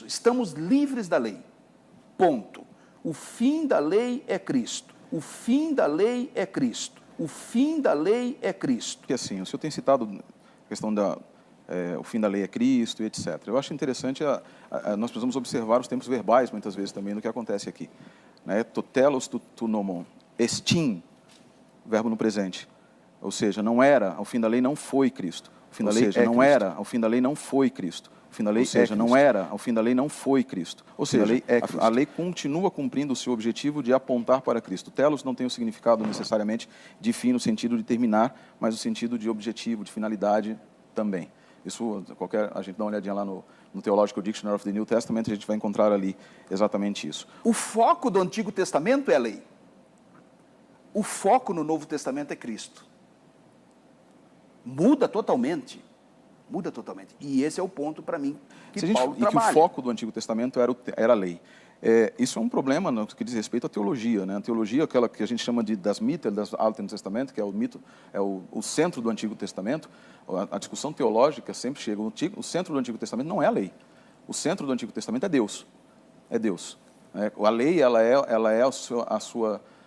isso. Estamos livres da lei. Ponto. O fim da lei é Cristo. O fim da lei é Cristo. O fim da lei é Cristo. Porque assim, o senhor tem citado a questão da... o fim da lei é Cristo e etc. Eu acho interessante, nós precisamos observar os tempos verbais, muitas vezes, também, do que acontece aqui. Né? To telos tu nomon. Estim, verbo no presente. Ou seja, não era, ao fim da lei não foi Cristo. O fim da lei não era, ao fim da lei não foi Cristo. O fim da lei não era, ao fim da lei não foi Cristo. Ou seja, a lei continua cumprindo o seu objetivo de apontar para Cristo. Telos não tem o significado necessariamente de fim no sentido de terminar, mas o sentido de objetivo, de finalidade também. Isso, a gente dá uma olhadinha lá no Theological Dictionary of the New Testament, a gente vai encontrar ali exatamente isso. O foco do Antigo Testamento é a lei. O foco no Novo Testamento é Cristo. Muda totalmente. Muda totalmente. E esse é o ponto, para mim, que Paulo trabalha. E que o foco do Antigo Testamento era a lei. Isso é um problema no que diz respeito à teologia. Né? A teologia, aquela que a gente chama de das Mitte das Alten Testamento, que é o mito, é o centro do Antigo Testamento. A discussão teológica sempre chega. O centro do Antigo Testamento não é a lei. O centro do Antigo Testamento é Deus. É Deus. A lei ela é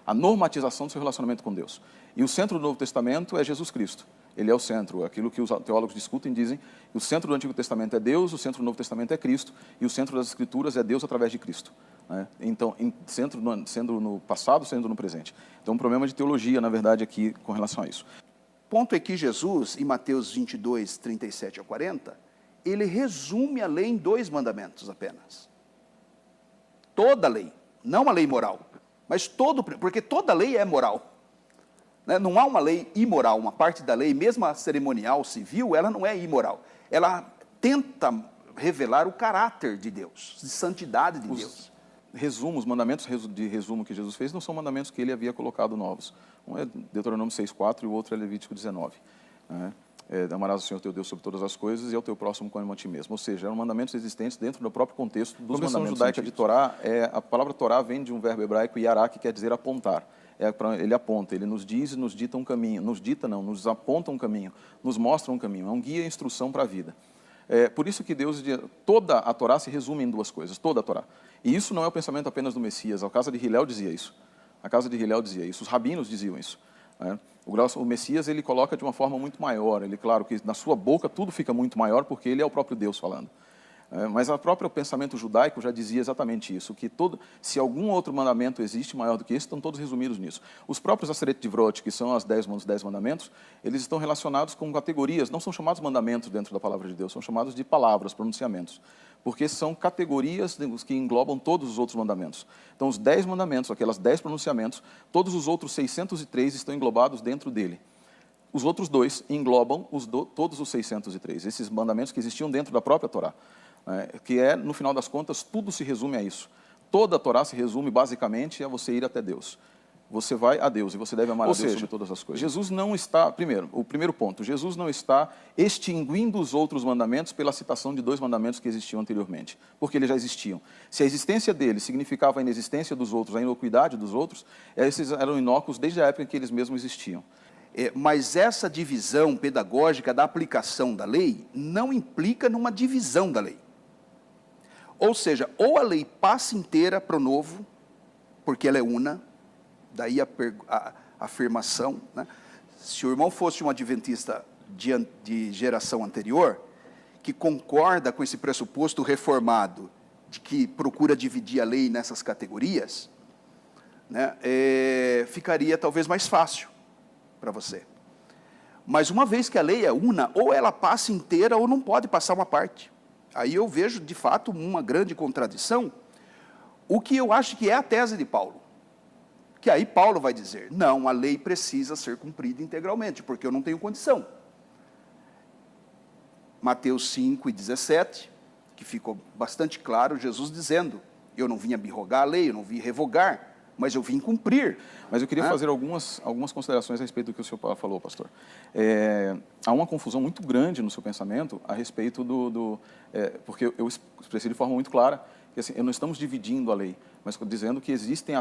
a normatização do seu relacionamento com Deus. E o centro do Novo Testamento é Jesus Cristo. Ele é o centro. Aquilo que os teólogos discutem dizem que o centro do Antigo Testamento é Deus, o centro do Novo Testamento é Cristo, e o centro das Escrituras é Deus através de Cristo. Né? Então, sendo no passado, sendo no presente. Então, um problema de teologia, na verdade, aqui com relação a isso. O ponto é que Jesus, em Mateus 22, 37 a 40, ele resume a lei em 2 mandamentos apenas. Toda a lei, não a lei moral, mas porque toda lei é moral. Não há uma lei imoral, uma parte da lei, mesmo a cerimonial civil, ela não é imoral. Ela tenta revelar o caráter de Deus, de santidade de Deus. Os mandamentos de resumo que Jesus fez não são mandamentos que ele havia colocado novos. Um é Deuteronômio 6,4 e o outro é Levítico 19. Né? Amarás o Senhor teu Deus sobre todas as coisas e ao teu próximo como a ti mesmo. Ou seja, eram mandamentos existentes dentro do próprio contexto dos mandamentos judaica de Torá. A palavra Torá vem de um verbo hebraico, yará, que quer dizer apontar. Ele aponta, ele nos diz e nos dita um caminho, nos aponta um caminho, nos mostra um caminho, é um guia e instrução para a vida. Por isso que toda a Torá se resume em 2 coisas, toda a Torá. E isso não é o pensamento apenas do Messias, a casa de Hillel dizia isso. A casa de Hillel dizia isso, os rabinos diziam isso. Né? O Messias, ele coloca de uma forma muito maior, claro que na sua boca tudo fica muito maior, porque ele é o próprio Deus falando. Mas o próprio pensamento judaico já dizia exatamente isso, que se algum outro mandamento existe maior do que esse, estão todos resumidos nisso. Os próprios Aseret Divrot, que são os 10 mandamentos, eles estão relacionados com categorias, não são chamados mandamentos dentro da palavra de Deus, são chamados de palavras, pronunciamentos, porque são categorias que englobam todos os outros mandamentos. Então, os 10 mandamentos, aquelas 10 pronunciamentos, todos os outros 603 estão englobados dentro dele. Os outros 2 englobam todos os 603, esses mandamentos que existiam dentro da própria Torá. Que no final das contas, tudo se resume a isso. Toda a Torá se resume basicamente a você ir até Deus. Você vai a Deus e você deve amar a Deus sobre todas as coisas. Jesus não está, o primeiro ponto, Jesus não está extinguindo os outros mandamentos pela citação de 2 mandamentos que existiam anteriormente, porque eles já existiam. Se a existência deles significava a inexistência dos outros, a inocuidade dos outros, esses eram inócuos desde a época em que eles mesmos existiam. Mas essa divisão pedagógica da aplicação da lei não implica numa divisão da lei. Ou seja, ou a lei passa inteira para o novo, porque ela é una, daí a afirmação. Né? Se o irmão fosse um adventista de geração anterior, que concorda com esse pressuposto reformado, de que procura dividir a lei nessas categorias, né, ficaria talvez mais fácil para você. Mas uma vez que a lei é una, ou ela passa inteira ou não pode passar uma parte. Aí eu vejo, de fato, uma grande contradição, o que eu acho que é a tese de Paulo. Que aí Paulo vai dizer, não, a lei precisa ser cumprida integralmente, porque eu não tenho condição. Mateus 5 e 17, que ficou bastante claro, Jesus dizendo, eu não vim abrogar a lei, eu não vim revogar, mas eu vim cumprir. Mas eu queria fazer algumas considerações a respeito do que o senhor falou, pastor. Há uma confusão muito grande no seu pensamento a respeito porque eu expressei de forma muito clara que assim, não estamos dividindo a lei, mas dizendo que existem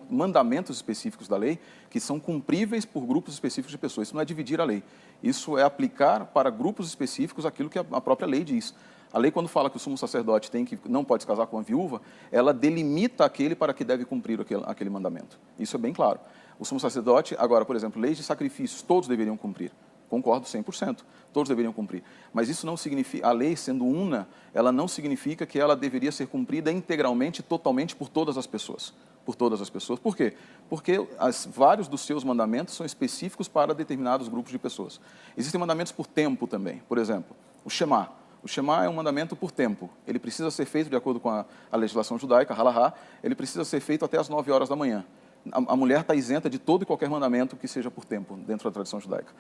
mandamentos específicos da lei que são cumpríveis por grupos específicos de pessoas. Isso não é dividir a lei. Isso é aplicar para grupos específicos aquilo que a própria lei diz. A lei, quando fala que o sumo sacerdote não pode se casar com uma viúva, ela delimita aquele para que deve cumprir aquele mandamento. Isso é bem claro. O sumo sacerdote, agora, por exemplo, leis de sacrifícios, todos deveriam cumprir. Concordo 100%, todos deveriam cumprir. Mas isso não significa, a lei sendo una, ela não significa que ela deveria ser cumprida integralmente, totalmente por todas as pessoas. Por todas as pessoas. Por quê? Porque vários dos seus mandamentos são específicos para determinados grupos de pessoas. Existem mandamentos por tempo também. Por exemplo, o Shema. O Shema é um mandamento por tempo. Ele precisa ser feito de acordo com a legislação judaica, halahá, ele precisa ser feito até as 9 horas da manhã. A mulher está isenta de todo e qualquer mandamento que seja por tempo, dentro da tradição judaica.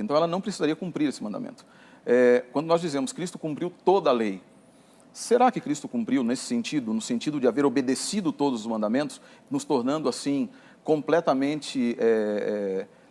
Então, ela não precisaria cumprir esse mandamento. Quando nós dizemos Cristo cumpriu toda a lei, será que Cristo cumpriu nesse sentido, no sentido de haver obedecido todos os mandamentos, nos tornando, assim, completamente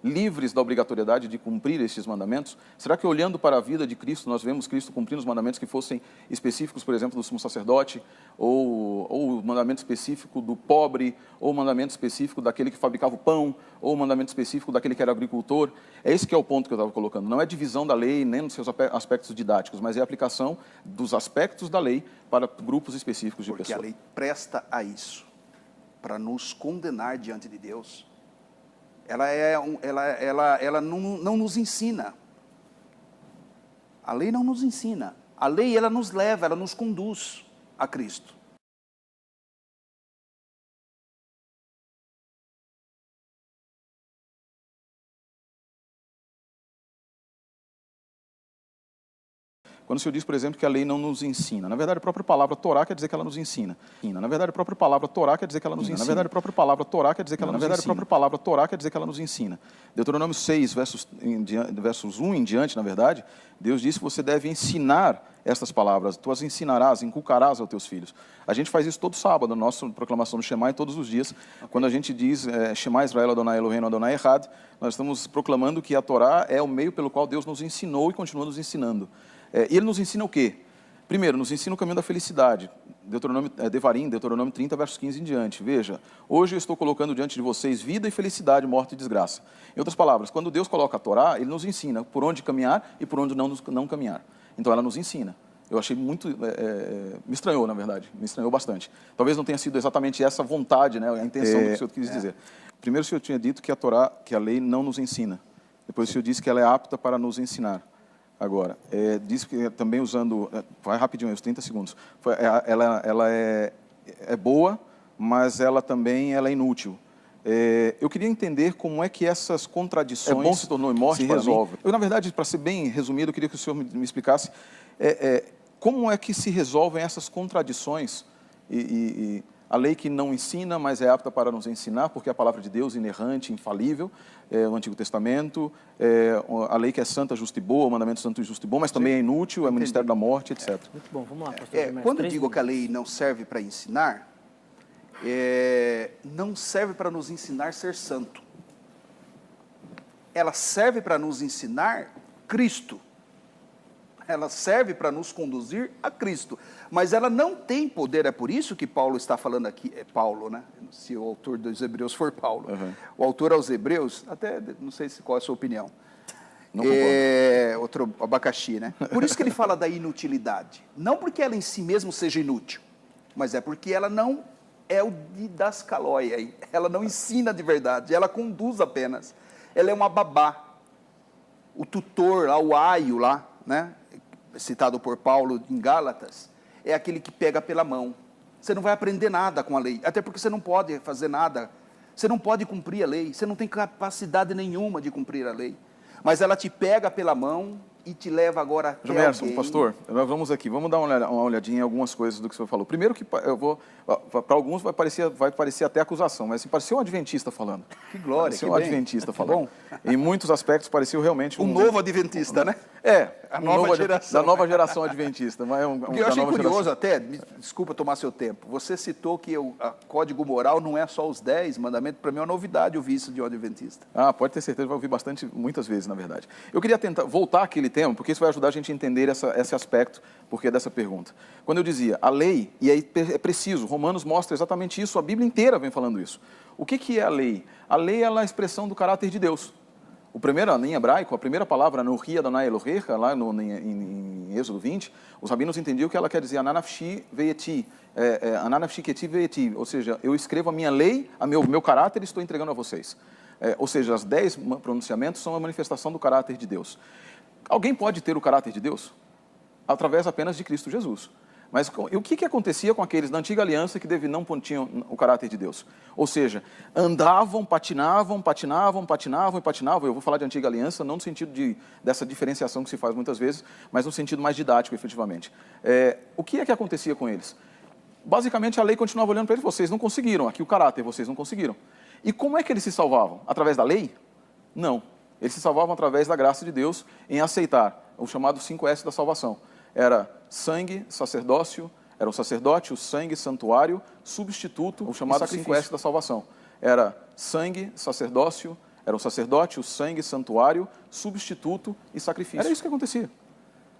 livres da obrigatoriedade de cumprir esses mandamentos? Será que, olhando para a vida de Cristo, nós vemos Cristo cumprindo os mandamentos que fossem específicos, por exemplo, do sumo sacerdote, ou o mandamento específico do pobre, ou o mandamento específico daquele que fabricava o pão, ou o mandamento específico daquele que era agricultor? É esse que é o ponto que eu estava colocando. Não é divisão da lei, nem nos seus aspectos didáticos, mas é a aplicação dos aspectos da lei para grupos específicos de pessoas. Porque a lei presta a isso, para nos condenar diante de Deus. Ela não nos ensina. A lei não nos ensina. A lei, ela nos leva, ela nos conduz a Cristo. Quando o Senhor diz, por exemplo, que a lei não nos ensina, na verdade a própria palavra Torá quer dizer que ela nos ensina. Na verdade a própria palavra Torá quer dizer que ela nos ensina. Na verdade a própria palavra Torá quer dizer que ela nos ensina. Na verdade a própria palavra Torá quer dizer que ela nos ensina. Deuteronômio 6, versos 1 em diante, na verdade, Deus disse que você deve ensinar estas palavras, tu as ensinarás, inculcarás aos teus filhos. A gente faz isso todo sábado, na nossa proclamação do Shema, e todos os dias. Quando a gente diz Shema Israel Adonai Eloheinu Adonai Echad, nós estamos proclamando que a Torá é o meio pelo qual Deus nos ensinou e continua nos ensinando. E ele nos ensina o quê? Primeiro, nos ensina o caminho da felicidade. Devarim, Deuteronômio 30, versos 15 em diante. Veja, hoje eu estou colocando diante de vocês vida e felicidade, morte e desgraça. Em outras palavras, quando Deus coloca a Torá, Ele nos ensina por onde caminhar e por onde não caminhar. Então, ela nos ensina. Eu achei muito... me estranhou, na verdade. Me estranhou bastante. Talvez não tenha sido exatamente essa vontade, né, a intenção do que o Senhor quis dizer. Primeiro, o Senhor tinha dito que a Torá, que a lei não nos ensina. Depois, o Senhor disse que ela é apta para nos ensinar. Agora, diz que também usando... vai rapidinho, uns 30 segundos. Ela é boa, mas ela também é inútil. Eu queria entender como é que essas contradições se tornou morte se resolvem. Eu, na verdade, para ser bem resumido, eu queria que o senhor me explicasse como é que se resolvem essas contradições e a lei que não ensina, mas é apta para nos ensinar, porque a palavra de Deus, inerrante, infalível, o Antigo Testamento, a lei que é santa, justa e boa, o mandamento santo, justo e bom, mas também é inútil, é o ministério da morte, etc. Muito bom, vamos lá, pastor. Quando eu digo que a lei não serve para ensinar, não serve para nos ensinar a ser santo. Ela serve para nos ensinar Cristo. Ela serve para nos conduzir a Cristo, mas ela não tem poder. É por isso que Paulo está falando aqui, Paulo, né? Se o autor dos Hebreus for Paulo, o autor aos Hebreus, até não sei qual é a sua opinião, outro abacaxi, né? Por isso que ele fala da inutilidade, não porque ela em si mesma seja inútil, mas é porque ela não é o didascalóia, ela não ensina de verdade, ela conduz apenas, ela é uma babá, o tutor lá, o aio lá, né? Citado por Paulo em Gálatas, é aquele que pega pela mão. Você não vai aprender nada com a lei, até porque você não pode fazer nada, você não pode cumprir a lei, você não tem capacidade nenhuma de cumprir a lei, mas ela te pega pela mão e te leva agora até Jomerson, alguém. pastor, nós vamos aqui, vamos dar uma olhadinha em algumas coisas do que o senhor falou. Primeiro que para alguns vai parecer até acusação, mas pareceu um adventista falando. Que glória, pareceu que um bem. adventista falando. Em muitos aspectos pareceu realmente um novo adventista, né? A nova geração. Da nova geração adventista. Mas eu achei curioso até, desculpa tomar seu tempo, você citou que o código moral não é só os 10 mandamentos, para mim é uma novidade ouvir isso de um adventista. Pode ter certeza, vai ouvir muitas vezes, na verdade. Eu queria tentar voltar àquele tema, porque isso vai ajudar a gente a entender esse aspecto, porque dessa pergunta. Quando eu dizia, a lei, e aí é preciso, Romanos mostra exatamente isso, a Bíblia inteira vem falando isso. O que é a lei? A lei é a expressão do caráter de Deus. O primeiro, em hebraico, a primeira palavra, no Ri Adonai Elohecha, lá em Êxodo 20, os rabinos entendiam que ela quer dizer Ananafshi veieti, Ananafshi keti veieti, ou seja, eu escrevo a minha lei, meu caráter e estou entregando a vocês. Ou seja, os 10 pronunciamentos são a manifestação do caráter de Deus. Alguém pode ter o caráter de Deus? Através apenas de Cristo Jesus. Mas o que acontecia com aqueles da antiga aliança que não tinham o caráter de Deus? Ou seja, andavam, patinavam. Eu vou falar de antiga aliança, não no sentido dessa diferenciação que se faz muitas vezes, mas no sentido mais didático, efetivamente. O que acontecia com eles? Basicamente, a lei continuava olhando para eles, vocês não conseguiram, aqui o caráter, vocês não conseguiram. E como é que eles se salvavam? Através da lei? Não. Eles se salvavam através da graça de Deus em aceitar o chamado 5S da salvação. Era sangue, sacerdócio, era o sacerdote, o sangue, santuário, substituto, o chamado 5S da salvação. Era sangue, sacerdócio, era o sacerdote, o sangue, santuário, substituto e sacrifício. Era isso que acontecia.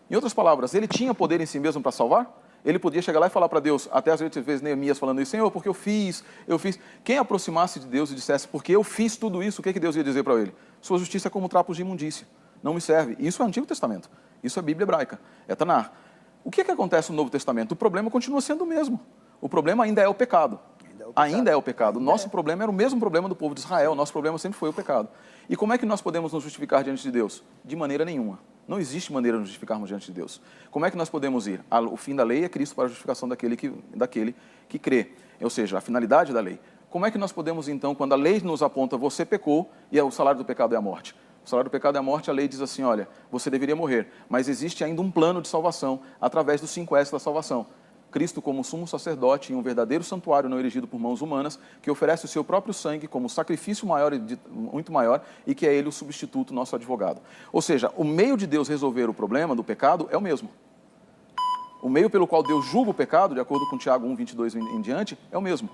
Em outras palavras, ele tinha poder em si mesmo para salvar? Ele podia chegar lá e falar para Deus, até às vezes Neemias falando isso, Senhor, porque eu fiz. Quem aproximasse de Deus e dissesse, porque eu fiz tudo isso, o que Deus ia dizer para ele? Sua justiça é como trapos de imundícia, não me serve. Isso é o Antigo Testamento, isso é a Bíblia hebraica, é Tanar. O que acontece no Novo Testamento? O problema continua sendo o mesmo. O problema ainda é o pecado. Ainda é o pecado. O nosso problema era o mesmo problema do povo de Israel, o nosso problema sempre foi o pecado. E como é que nós podemos nos justificar diante de Deus? De maneira nenhuma. Não existe maneira de nos justificarmos diante de Deus. Como é que nós podemos ir? O fim da lei é Cristo para a justificação daquele que crê. Ou seja, a finalidade da lei. Como é que nós podemos, então, quando a lei nos aponta, você pecou e o salário do pecado é a morte? O salário do pecado é a morte, a lei diz assim, olha, você deveria morrer, mas existe ainda um plano de salvação através dos 5S da salvação. Cristo como sumo sacerdote em um verdadeiro santuário não erigido por mãos humanas, que oferece o seu próprio sangue como sacrifício maior, muito maior, e que é ele o substituto, nosso advogado. Ou seja, o meio de Deus resolver o problema do pecado é o mesmo. O meio pelo qual Deus julga o pecado, de acordo com Tiago 1, 22 em diante, é o mesmo.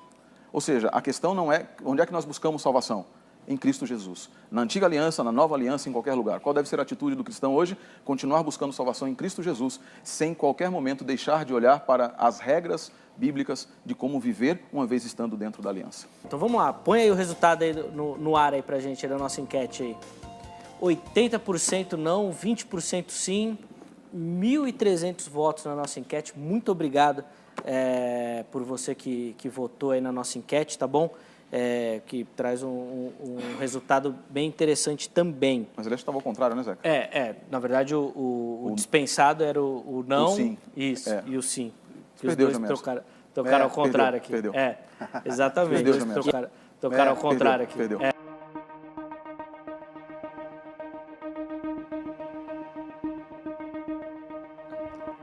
Ou seja, a questão não é onde é que nós buscamos salvação. Em Cristo Jesus. Na antiga aliança, na nova aliança, em qualquer lugar. Qual deve ser a atitude do cristão hoje? Continuar buscando salvação em Cristo Jesus, sem em qualquer momento deixar de olhar para as regras bíblicas de como viver uma vez estando dentro da aliança. Então vamos lá, põe aí o resultado aí no ar aí pra gente, aí da nossa enquete aí. 80% não, 20% sim, 1.300 votos na nossa enquete. Muito obrigado por você que votou aí na nossa enquete, tá bom? Que traz um resultado bem interessante também. Mas ele estava ao contrário, né, Zeca? Na verdade o dispensado era o não, o sim. Isso, e o sim. Os dois trocaram ao contrário aqui. Perdeu. Exatamente. Trocaram ao contrário aqui. Perdeu.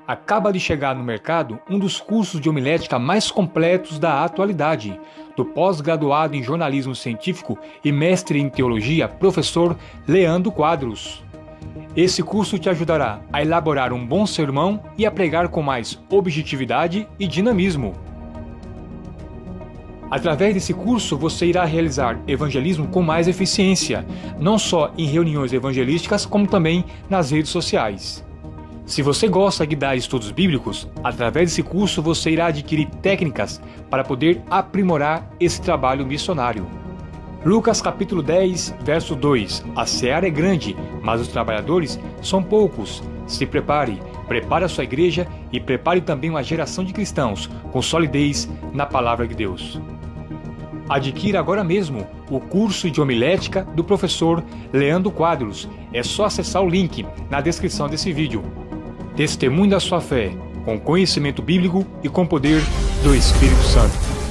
Acaba de chegar no mercado um dos cursos de homilética mais completos da atualidade, do pós-graduado em jornalismo científico e mestre em teologia, professor Leandro Quadros. Esse curso te ajudará a elaborar um bom sermão e a pregar com mais objetividade e dinamismo. Através desse curso, você irá realizar evangelismo com mais eficiência, não só em reuniões evangelísticas, como também nas redes sociais. Se você gosta de dar estudos bíblicos, através desse curso você irá adquirir técnicas para poder aprimorar esse trabalho missionário. Lucas capítulo 10, verso 2. A seara é grande, mas os trabalhadores são poucos. Se prepare a sua igreja e prepare também uma geração de cristãos com solidez na palavra de Deus. Adquira agora mesmo o curso de homilética do professor Leandro Quadros. É só acessar o link na descrição desse vídeo. Testemunho da sua fé, com conhecimento bíblico e com poder do Espírito Santo.